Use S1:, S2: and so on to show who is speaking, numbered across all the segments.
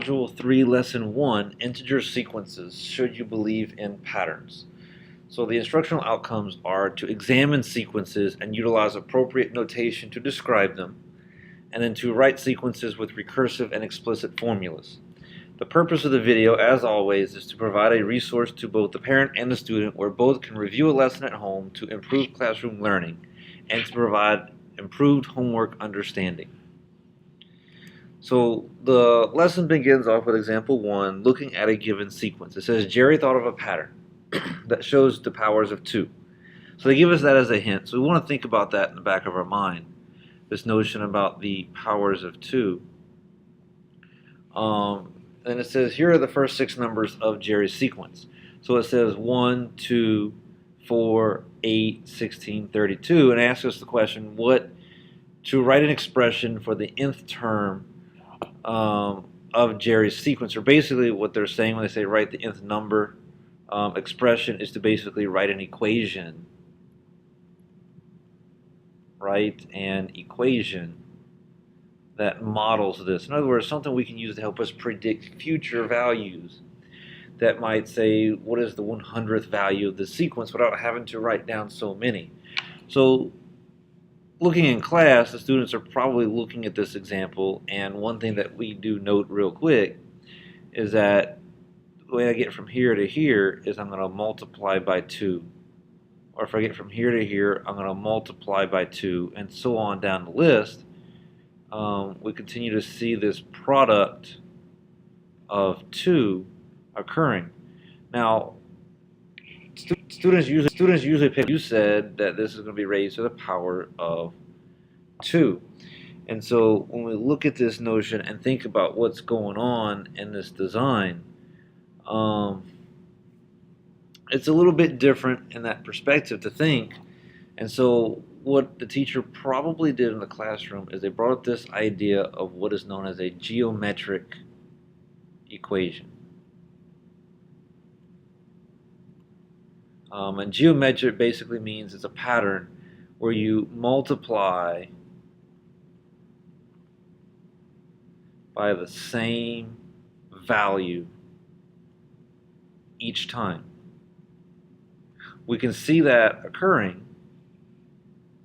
S1: Module 3, Lesson 1, Integer Sequences, Should You Believe in Patterns? So the instructional outcomes are to examine sequences and utilize appropriate notation to describe them, and then to write sequences with recursive and explicit formulas. The purpose of the video, as always, is to provide a resource to both the parent and the student where both can review a lesson at home to improve classroom learning and to provide improved homework understanding. So the lesson begins off with example 1, looking at a given sequence. It says Jerry thought of a pattern that shows the powers of 2. So they give us that as a hint. So we want to think about that in the back of our mind, this notion about the powers of 2. And it says here are the first 6 numbers of Jerry's sequence. So it says 1, 2, 4, 8, 16, 32, and asks us the question, to write an expression for the nth term of Jerry's sequence, or basically what they're saying when they say write the nth number expression is to basically write an equation. Write an equation that models this. In other words, something we can use to help us predict future values that might say what is the 100th value of the sequence without having to write down so many. So looking in class, the students are probably looking at this example, and one thing that we do note real quick is that the way I get from here to here is I'm going to multiply by 2. Or if I get from here to here, I'm going to multiply by 2, and so on down the list. We continue to see this product of 2 occurring. Now, students usually pick, you said that this is going to be raised to the power of 2. And so when we look at this notion and think about what's going on in this design, it's a little bit different in that perspective to think. And so what the teacher probably did in the classroom is they brought up this idea of what is known as a geometric equation. And geometric basically means it's a pattern where you multiply by the same value each time. We can see that occurring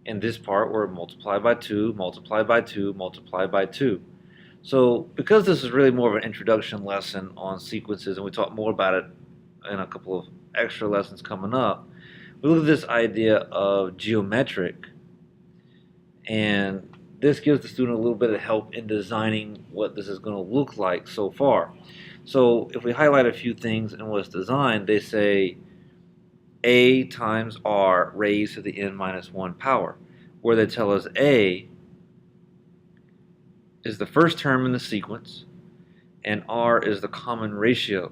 S1: in this part where multiply by 2, multiply by 2, multiply by 2. So because this is really more of an introduction lesson on sequences, and we talk more about it in a couple of extra lessons coming up, we look at this idea of geometric, and this gives the student a little bit of help in designing what this is going to look like so far. So if we highlight a few things in what's designed, they say a times r raised to the n minus 1 power, where they tell us a is the first term in the sequence and r is the common ratio.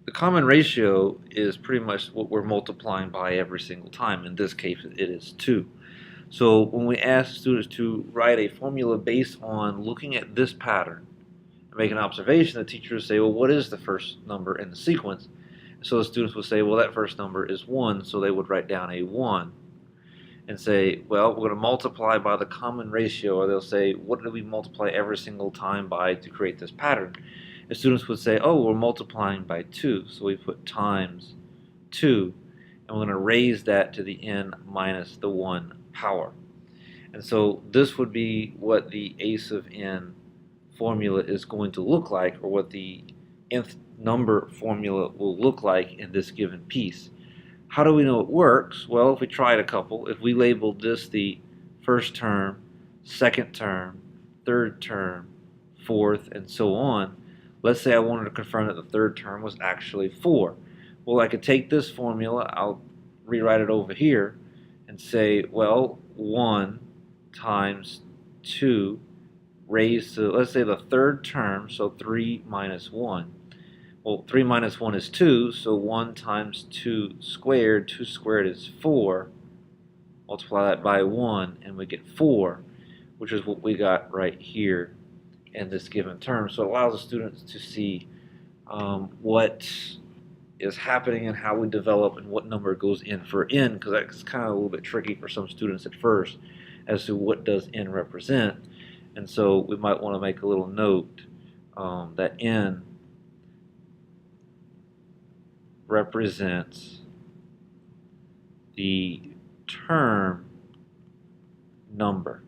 S1: The common ratio is pretty much what we're multiplying by every single time. In this case, it is 2. So when we ask students to write a formula based on looking at this pattern and make an observation, the teacher will say, well, what is the first number in the sequence? So the students would say, well, that first number is 1, so they would write down a 1 and say, well, we're going to multiply by the common ratio, or they'll say, what do we multiply every single time by to create this pattern? And students would say, oh, we're multiplying by 2, so we put times 2, and we're going to raise that to the n minus the 1 power. And so this would be what the a sub n formula is going to look like, or what the nth number formula will look like in this given piece. How do we know it works? Well, if we tried a couple, if we labeled this the first term, second term, third term, fourth, and so on, let's say I wanted to confirm that the third term was actually 4. Well, I could take this formula, I'll rewrite it over here, and say, well, 1 times 2 raised to, let's say, the third term, so 3 minus 1. Well, 3 minus 1 is 2, so 1 times 2 squared, 2 squared is 4. Multiply that by 1, and we get 4, which is what we got right here in this given term. So it allows the students to see what is happening and how we develop and what number goes in for n, because that's kind of a little bit tricky for some students at first as to what does n represent. And so we might want to make a little note that n represents the term number.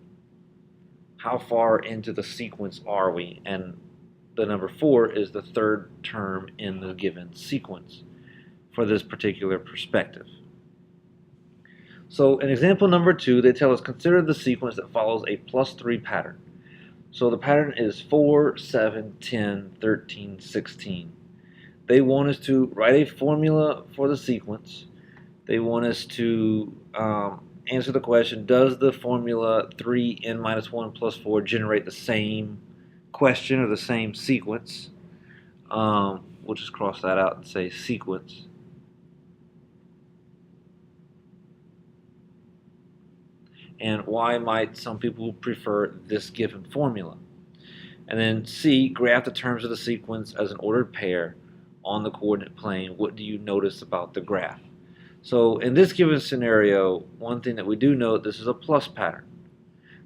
S1: How far into the sequence are we? And the number 4 is the third term in the given sequence for this particular perspective. So in example number 2, they tell us consider the sequence that follows a +3 pattern. So the pattern is 4, 7, 10, 13, 16. They want us to write a formula for the sequence. They want us to answer the question, does the formula 3n minus 1 plus 4 generate the same question or the same sequence? We'll just cross that out and say sequence. And why might some people prefer this given formula? And then C, graph the terms of the sequence as an ordered pair on the coordinate plane. What do you notice about the graph? So in this given scenario, one thing that we do note, this is a plus pattern.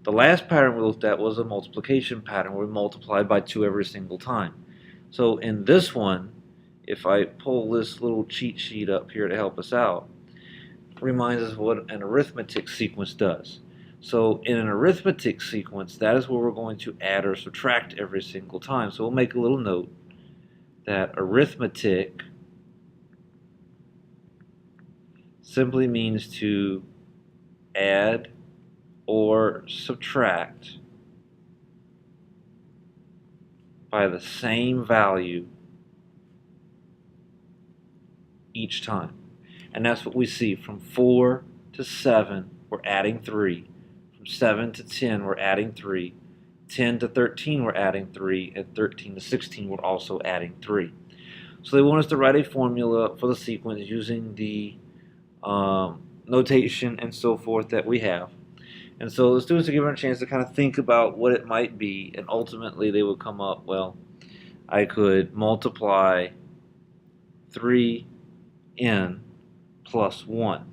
S1: The last pattern we looked at was a multiplication pattern where we multiplied by 2 every single time. So in this one, if I pull this little cheat sheet up here to help us out, it reminds us what an arithmetic sequence does. So in an arithmetic sequence, that is where we're going to add or subtract every single time. So we'll make a little note that arithmetic simply means to add or subtract by the same value each time. And that's what we see. From 4 to 7, we're adding 3. From 7 to 10, we're adding 3. 10 to 13, we're adding 3. And 13 to 16, we're also adding 3. So they want us to write a formula for the sequence using the notation and so forth that we have. And so the students are given a chance to kind of think about what it might be, and ultimately they would come up, well, I could multiply 3n plus 1.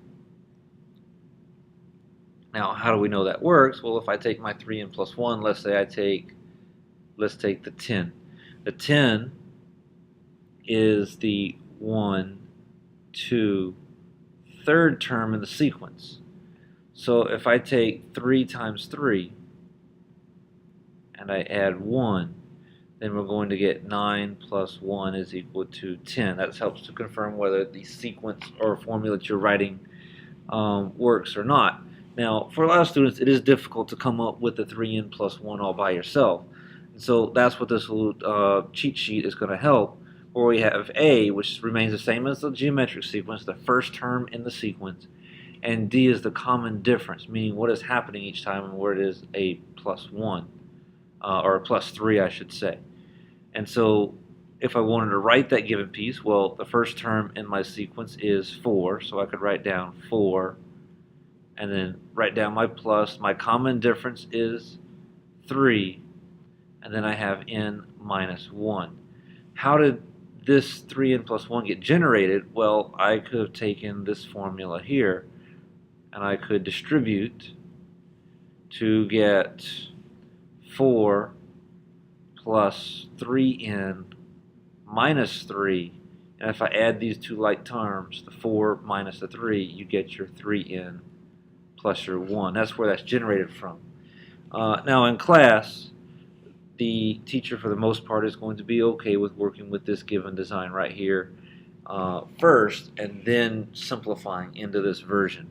S1: Now, how do we know that works? Well, if I take my 3n plus 1, let's say let's take the 10. The 10 is the 1, 2, third term in the sequence. So if I take 3 times 3 and I add 1, then we're going to get 9 plus 1 is equal to 10. That helps to confirm whether the sequence or formula that you're writing works or not. Now, for a lot of students, it is difficult to come up with the 3n plus 1 all by yourself. And so that's what this little cheat sheet is going to help, where we have A, which remains the same as the geometric sequence, the first term in the sequence, and D is the common difference, meaning what is happening each time and where it is a plus 1, or a plus 3, I should say. And so if I wanted to write that given piece, well, the first term in my sequence is 4, so I could write down 4, and then write down my plus. My common difference is 3, and then I have n minus 1. How did this 3n plus 1 get generated? Well, I could have taken this formula here, and I could distribute to get 4 plus 3n minus 3. And if I add these two like terms, the 4 minus the 3, you get your 3n plus your 1. That's where that's generated from. Now in class, the teacher for the most part is going to be okay with working with this given design right here first, and then simplifying into this version.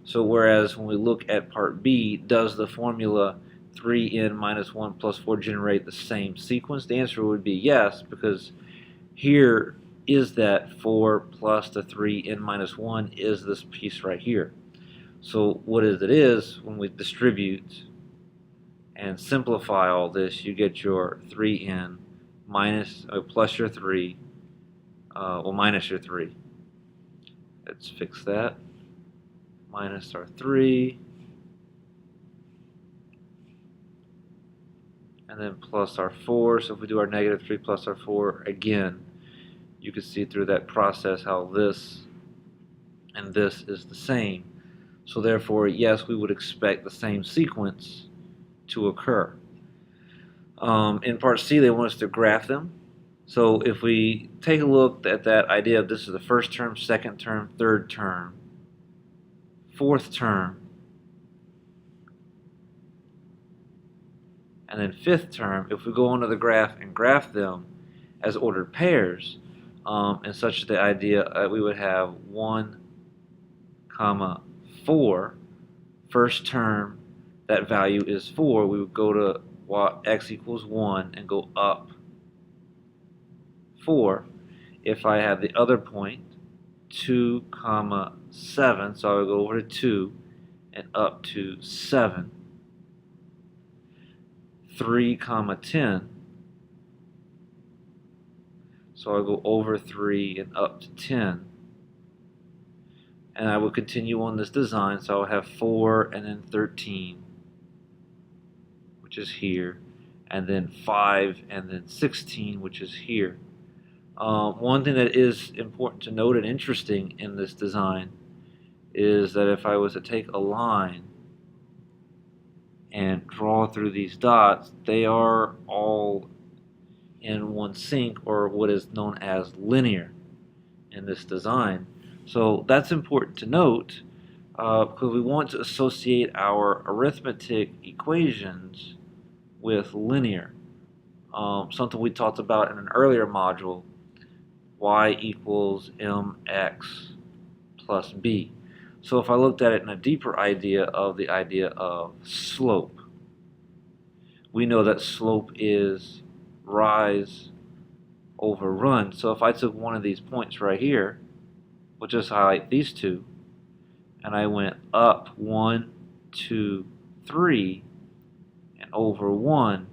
S1: So whereas when we look at part B, does the formula 3n minus 1 plus 4 generate the same sequence? The answer would be yes, because here is that 4 plus the 3n minus 1 is this piece right here. So what it is, when we distribute and simplify all this, you get your 3n minus, plus your 3, well, minus your 3. Let's fix that. Minus our 3, and then plus our 4. So if we do our negative 3 plus our 4 again, you can see through that process how this and this is the same. So therefore, yes, we would expect the same sequence to occur. In part C, they want us to graph them. So if we take a look at that idea of this is the first term, second term, third term, fourth term, and then fifth term, if we go onto the graph and graph them as ordered pairs, and such the idea we would have 1, 4, first term, that value is 4, we would go to x equals 1 and go up 4. If I had the other point, 2, 7, so I would go over to 2 and up to 7. 3, 10, so I go over 3 and up to 10. And I will continue on this design, so I'll have 4 and then 13, which is here, and then 5 and then 16, which is here. One thing that is important to note and interesting in this design is that if I was to take a line and draw through these dots, they are all in one sync, or what is known as linear in this design. So that's important to note because we want to associate our arithmetic equations with linear. Something we talked about in an earlier module, y equals mx plus b. So if I looked at it in a deeper idea of the idea of slope, we know that slope is rise over run. So if I took one of these points right here, we'll just highlight these two, and I went up 1, 2, 3, and over 1,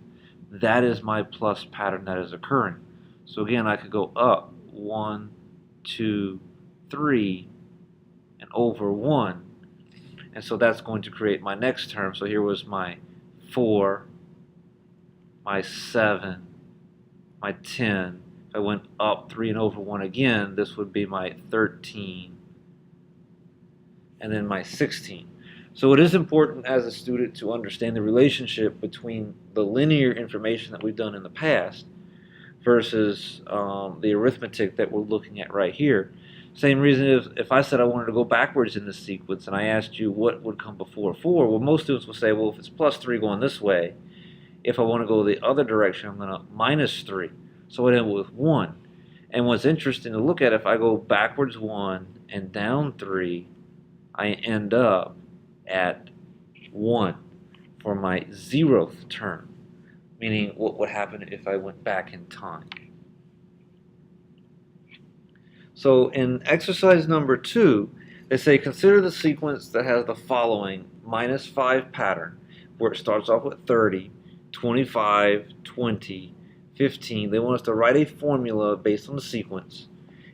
S1: that is my plus pattern that is occurring. So again, I could go up 1, 2, 3, and over 1, and so that's going to create my next term. So here was my 4, my 7, my 10. If I went up 3 and over 1 again, this would be my 13, and then my 16. So it is important as a student to understand the relationship between the linear information that we've done in the past versus the arithmetic that we're looking at right here. Same reason if I said I wanted to go backwards in this sequence and I asked you what would come before 4, well, most students will say, well, if it's plus 3 going this way, if I want to go the other direction, I'm going to minus 3. So I end up with 1. And what's interesting to look at, if I go backwards 1 and down 3, I end up at 1 for my 0th term, meaning what would happen if I went back in time. So in exercise number 2, they say consider the sequence that has the following -5 pattern, where it starts off with 30, 25, 20, 15. They want us to write a formula based on the sequence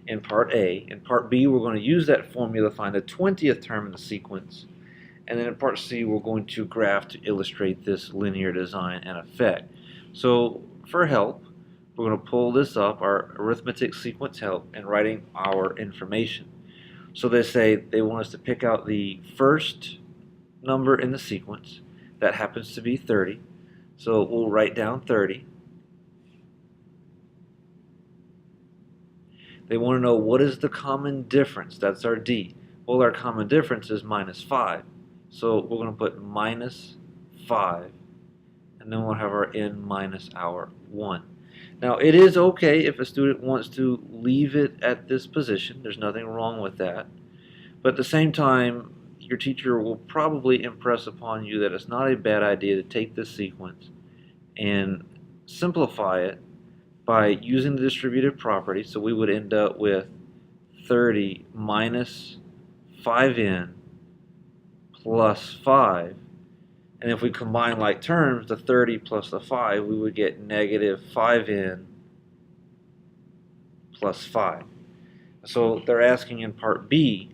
S1: in part A. In part B, we're going to use that formula to find the 20th term in the sequence. And then in part C, we're going to graph to illustrate this linear design and effect. So for help, we're going to pull this up, our arithmetic sequence help, and writing our information. So they say they want us to pick out the first number in the sequence. That happens to be 30. So we'll write down 30. They want to know what is the common difference. That's our D. Well, our common difference is -5. So we're going to put -5, and then we'll have our n minus our 1. Now, it is okay if a student wants to leave it at this position. There's nothing wrong with that. But at the same time, your teacher will probably impress upon you that it's not a bad idea to take this sequence and simplify it by using the distributive property. So we would end up with 30 minus 5n plus 5. And if we combine like terms, the 30 plus the 5, we would get negative 5n plus 5. So they're asking in part B,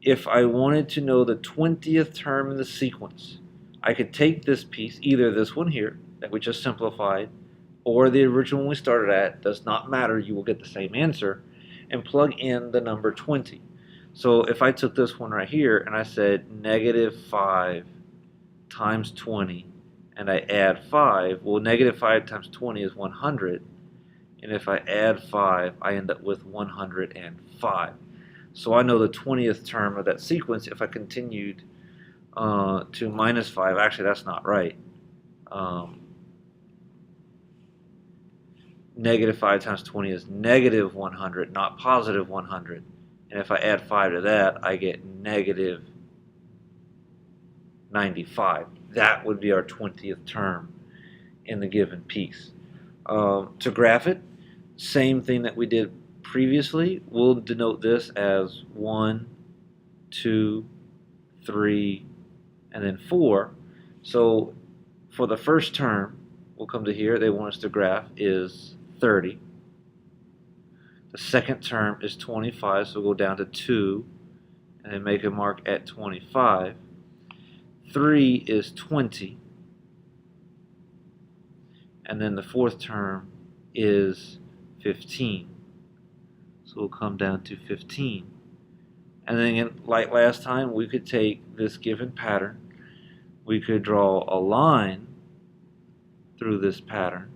S1: if I wanted to know the 20th term in the sequence, I could take this piece, either this one here that we just simplified, or the original one we started at, does not matter, you will get the same answer, and plug in the number 20. So if I took this one right here and I said -5 times 20, and I add 5, well, negative 5 times 20 is 100, and if I add 5, I end up with 105. So I know the 20th term of that sequence if I continued to minus 5. Actually, that's not right. Negative 5 times 20 is negative 100, not positive 100. And if I add 5 to that, I get negative 95. That would be our 20th term in the given piece. To graph it, same thing that we did previously. We'll denote this as 1, 2, 3, and then 4. So for the first term, we'll come to here, they want us to graph is 30. The second term is 25, so we'll go down to 2 and then make a mark at 25. 3 is 20. And then the fourth term is 15. So we'll come down to 15. And then again, like last time, we could take this given pattern, we could draw a line through this pattern.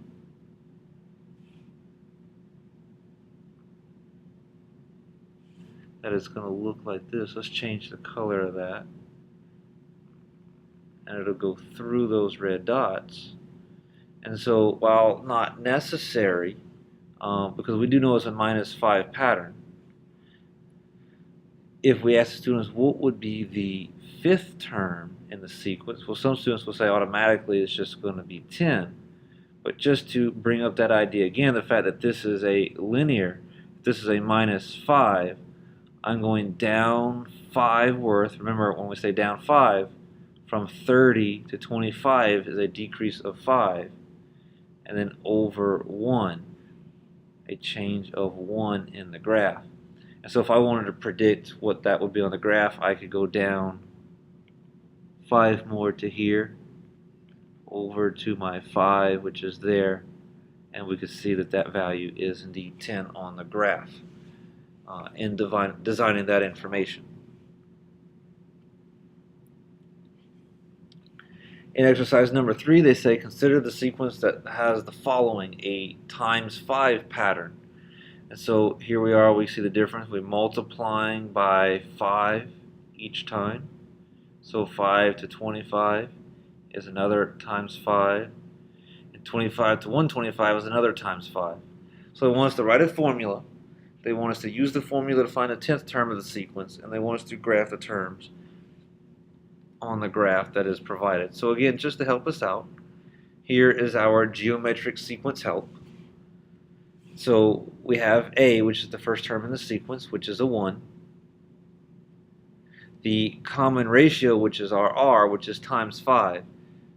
S1: That is going to look like this. Let's change the color of that. And it'll go through those red dots. And so, while not necessary, because we do know it's a minus 5 pattern, if we ask the students what would be the 5th term in the sequence, well, some students will say automatically it's just going to be 10. But just to bring up that idea again, the fact that this is a linear, this is a minus 5, I'm going down 5 worth. Remember, when we say down 5, from 30 to 25 is a decrease of 5. And then over 1, a change of 1 in the graph. And so if I wanted to predict what that would be on the graph, I could go down 5 more to here, over to my 5, which is there, and we could see that that value is indeed 10 on the graph in designing that information. In exercise number 3, they say consider the sequence that has the following, a times 5 pattern. And so here we are, we see the difference. We're multiplying by 5 each time. So 5 to 25 is another times 5. And 25 to 125 is another times 5. So they want us to write a formula. They want us to use the formula to find the 10th term of the sequence, and they want us to graph the terms on the graph that is provided. So again, just to help us out, here is our geometric sequence help. So we have A, which is the first term in the sequence, which is a 1. The common ratio, which is our R, which is times 5.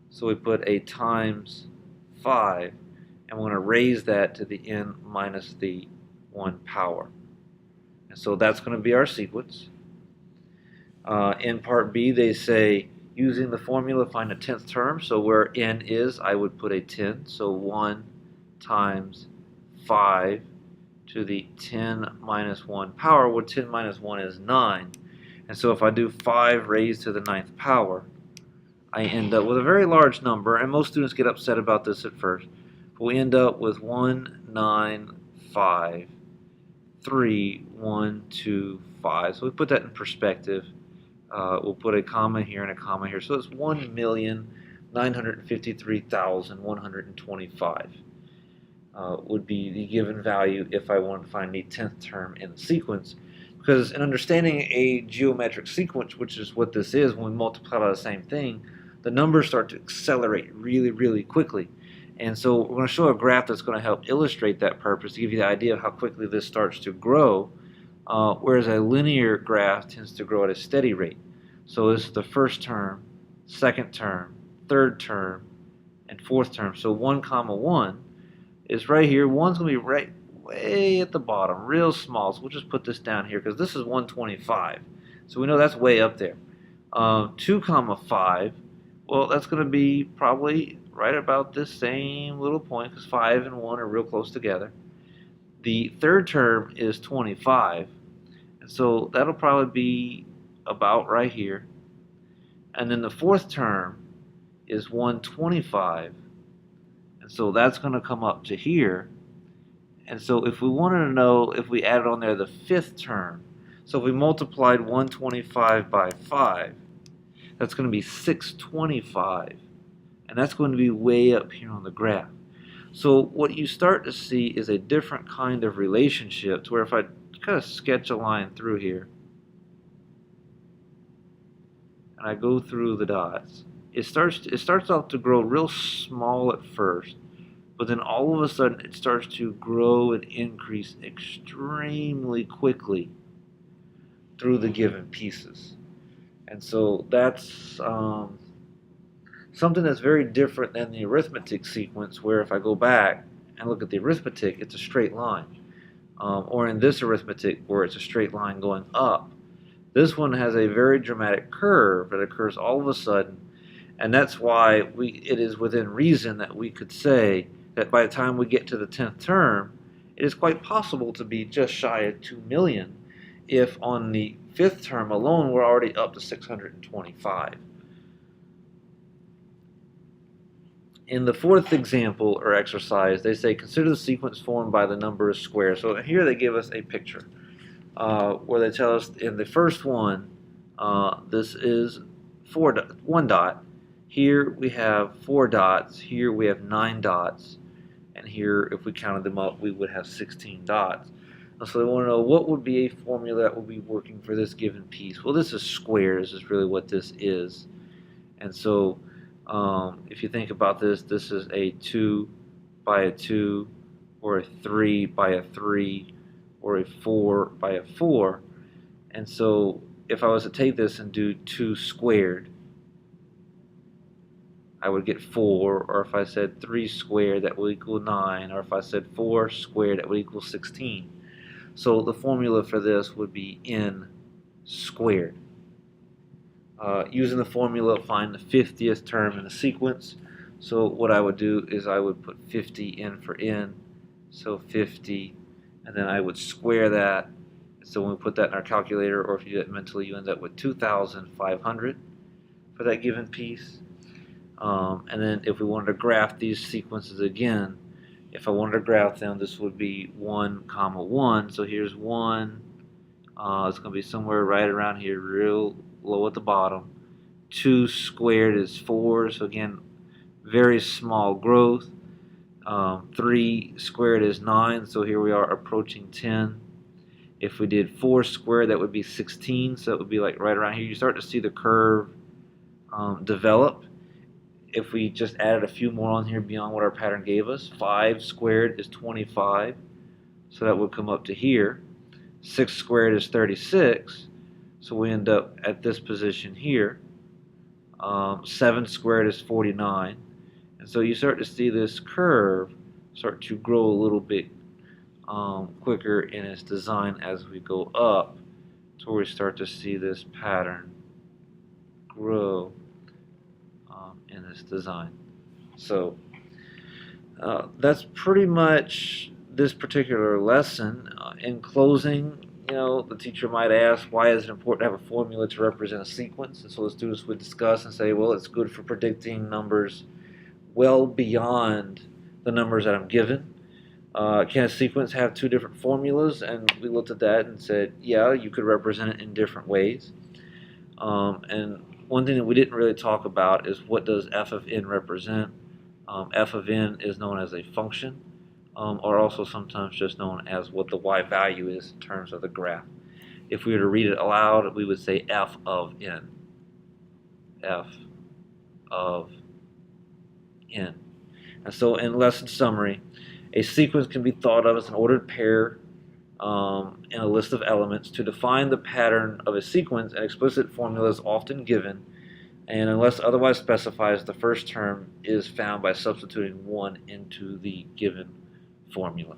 S1: So we put a times 5, and we're going to raise that to the n minus the 1 power. And so that's going to be our sequence. In part B, they say, using the formula, find the 10th term. So where n is, I would put a 10. So 1 times 5 to the 10 minus 1 power. Well, 10 minus 1 is 9. And so if I do 5 raised to the 9th power, I end up with a very large number. And most students get upset about this at first. But we end up with 1,953,125. So we put that in perspective. We'll put a comma here and a comma here. So it's 1,953,125 would be the given value if I wanted to find the 10th term in the sequence. Because in understanding a geometric sequence, which is what this is, when we multiply by the same thing, the numbers start to accelerate really, really quickly. And so we're going to show a graph that's going to help illustrate that purpose, to give you the idea of how quickly this starts to grow, whereas a linear graph tends to grow at a steady rate. So this is the first term, second term, third term, and fourth term. So 1, 1 is right here. 1's going to be right way at the bottom, real small. So we'll just put this down here because this is 125. So we know that's way up there. 2, 5, well, that's going to be probably right about this same little point because 5 and 1 are real close together. The third term is 25, and so that'll probably be about right here. And then the fourth term is 125. And so that's going to come up to here. And so if we wanted to know if we added on there the fifth term, so if we multiplied 125 by 5, that's going to be 625. And that's going to be way up here on the graph. So what you start to see is a different kind of relationship to where if I kind of sketch a line through here, and I go through the dots, it starts out to grow real small at first, but then all of a sudden it starts to grow and increase extremely quickly through the given pieces. And so that's something that's very different than the arithmetic sequence, where if I go back and look at the arithmetic, it's a straight line. Or in this arithmetic, where it's a straight line going up. This one has a very dramatic curve that occurs all of a sudden, and that's why it is within reason that we could say that by the time we get to the 10th term, it is quite possible to be just shy of 2 million if on the 5th term alone we're already up to 625. In the 4th example or exercise, they say consider the sequence formed by the number of squares. So here they give us a picture where they tell us in the first one, this is 1 dot. Here we have 4 dots. Here we have 9 dots. And here, if we counted them up, we would have 16 dots. So they want to know what would be a formula that would be working for this given piece. Well, this is squares is really what this is. And so if you think about this, this is a 2 by a 2, or a 3 by a 3, or a 4 by a 4. And so if I was to take this and do 2 squared, I would get 4, or if I said 3 squared, that would equal 9, or if I said 4 squared, that would equal 16. So the formula for this would be n squared. Using the formula, find the 50th term in the sequence. So what I would do is I would put 50 in for n, so 50, and then I would square that. So when we put that in our calculator, or if you do it mentally, you end up with 2,500 for that given piece. And then if we wanted to graph these sequences again, if I wanted to graph them, this would be 1, 1. So here's 1. It's going to be somewhere right around here, real low at the bottom. 2 squared is 4. So again, very small growth. 3 squared is 9. So here we are approaching 10. If we did 4 squared, that would be 16. So it would be like right around here. You start to see the curve develop. If we just added a few more on here beyond what our pattern gave us, 5 squared is 25, so that would come up to here. 6 squared is 36, so we end up at this position here. 7 squared is 49, and so you start to see this curve start to grow a little bit quicker in its design as we go up, to where we start to see this pattern grow in this design. So that's pretty much this particular lesson. In closing, the teacher might ask, why is it important to have a formula to represent a sequence? And so the students would discuss and say, well, it's good for predicting numbers well beyond the numbers that I'm given. Can a sequence have 2 different formulas? And we looked at that and said, yeah, you could represent it in different ways. And one thing that we didn't really talk about is what does f of n represent. F of n is known as a function, or also sometimes just known as what the y value is in terms of the graph. If we were to read it aloud, we would say f of n. F of n. And so in lesson summary, a sequence can be thought of as an ordered pair in a list of elements. To define the pattern of a sequence, an explicit formula is often given, and unless otherwise specifies, the first term is found by substituting 1 into the given formula.